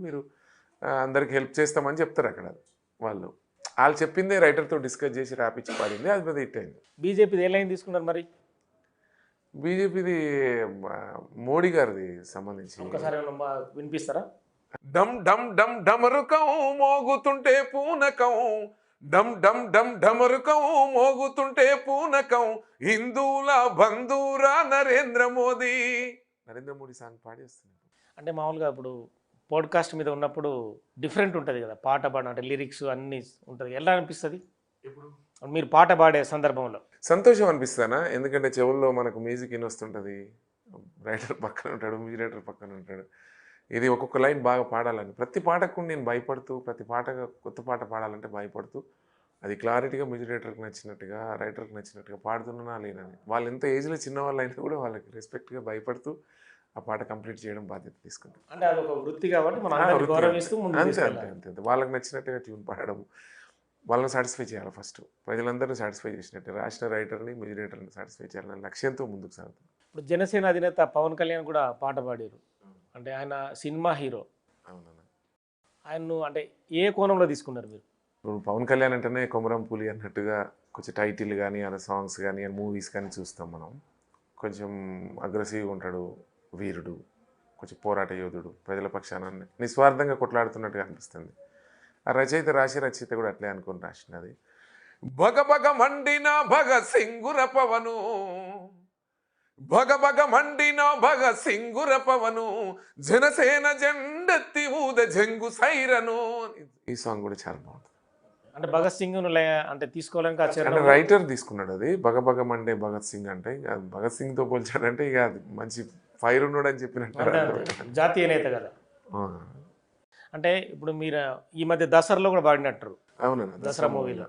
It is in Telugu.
మీరు అందరికి హెల్ప్ చేస్తామని చెప్తారు అక్కడ వాళ్ళు. వాళ్ళు చెప్పిందే రైటర్తో డిస్కస్ చేసి రాపిచ్చి పాడింది, అది పెద్ద హిట్ అయింది. బీజేపీది ఏ లైన్ తీసుకున్నారు మరి? బీజేపీది మోడీ గారిది సంబంధించి. ఒకసారి వినిపిస్తారా? డమ్ డమ్ డమ్ డమరుకం మోగుతుంటే పూనకం, డమ్ డమ్ డమ్ డమరుకం మోగుతుంటే పూనకం, హిందువుల బంధురా నరేంద్ర మోదీ. నరేంద్ర మోడీ సాంగ్ పాడి వస్తుంది. అంటే మామూలుగా ఇప్పుడు పాడ్కాస్ట్ మీద ఉన్నప్పుడు డిఫరెంట్ ఉంటుంది కదా, పాట పాడడం అంటే లిరిక్స్ అన్నీ ఉంటుంది, ఎలా అనిపిస్తుంది మీరు పాట పాడే సందర్భంలో? సంతోషం అనిపిస్తానా, ఎందుకంటే చెవుల్లో మనకు మ్యూజిక్ వస్తుంటుంది, రైటర్ పక్కన ఉంటాడు, మ్యూజిక్ రైటర్ పక్కన ఉంటాడు. ఇది ఒక్కొక్క లైన్ బాగా పాడాలని ప్రతి పాటకు నేను భయపడుతూ, ప్రతి పాట కొత్త పాట పాడాలంటే భయపడుతూ, అది క్లారిటీగా మ్యూజిక్ డైరెక్టర్కి నచ్చినట్టుగా, రైటర్కి నచ్చినట్టుగా పాడుతున్నా లేనని. వాళ్ళు ఎంత ఏజ్లో చిన్నవాళ్ళు అయినా కూడా వాళ్ళకి రెస్పెక్ట్గా భయపడుతూ ఆ పాట కంప్లీట్ చేయడం బాధ్యత తీసుకుంటాం. అంటే అది ఒక వృత్తి కాబట్టి మనం గౌరవిస్తూ అంతే అంతే అంతే వాళ్ళకి నచ్చినట్టుగా ట్యూన్ పాడడం, వాళ్ళని సాటిస్ఫై చేయాలి. ఫస్ట్ ప్రజలందరినీ సాటిస్ఫై చేసినట్టు రాసిన రైటర్ని, మ్యూజిక్ డైరెక్టర్ని సాటిస్ఫై చేయాలనే లక్ష్యంతో ముందుకు సాగుతాం. ఇప్పుడు జనసేన అధినేత పవన్ కళ్యాణ్ కూడా పాట పాడారు, అంటే ఆయన సినిమా హీరో. అవునన్నా. ఆయన్ను అంటే ఏ కోణంలో తీసుకున్నారు మీరు? ఇప్పుడు పవన్ కళ్యాణ్ అంటేనే కొమరం పులి అన్నట్టుగా కొంచెం టైటిల్ కానీ, ఆ సాంగ్స్ కానీ, ఆ మూవీస్ కానీ చూస్తాం మనం. కొంచెం అగ్రెసివ్గా ఉంటాడు, వీరుడు, కొంచెం పోరాట యోధుడు, ప్రజల పక్షాన నిస్వార్థంగా కొట్లాడుతున్నట్టుగా అనిపిస్తుంది. ఆ రచయిత కూడా అట్లే అనుకుని రాసినది. భగ భగ మండిన భగత్ సింగుర పవను, భగ భగ మండిన భగత్ సింగుర పవను, జనసేన జెండెత్తి ఊద జంగు సైరను. ఈ సాంగ్ కూడా చాలా బాగుంటుంది. అంటే భగత్ సింగ్ అంటే తీసుకోవడానికి అంటే రైటర్ తీసుకున్నాడు అది. భగ భగ మండే భగత్ సింగ్ అంటే ఇక భగత్ సింగ్తో పోల్చాడంటే ఇక అది మంచి ఫైర్ ఉన్నాడు అని చెప్పినట్టు, జాతీయ నేత కదా. అంటే ఇప్పుడు మీరు ఈ మధ్య దసరాలో కూడా పాడినట్టు. అవునన్నా, దసరా మూవీలో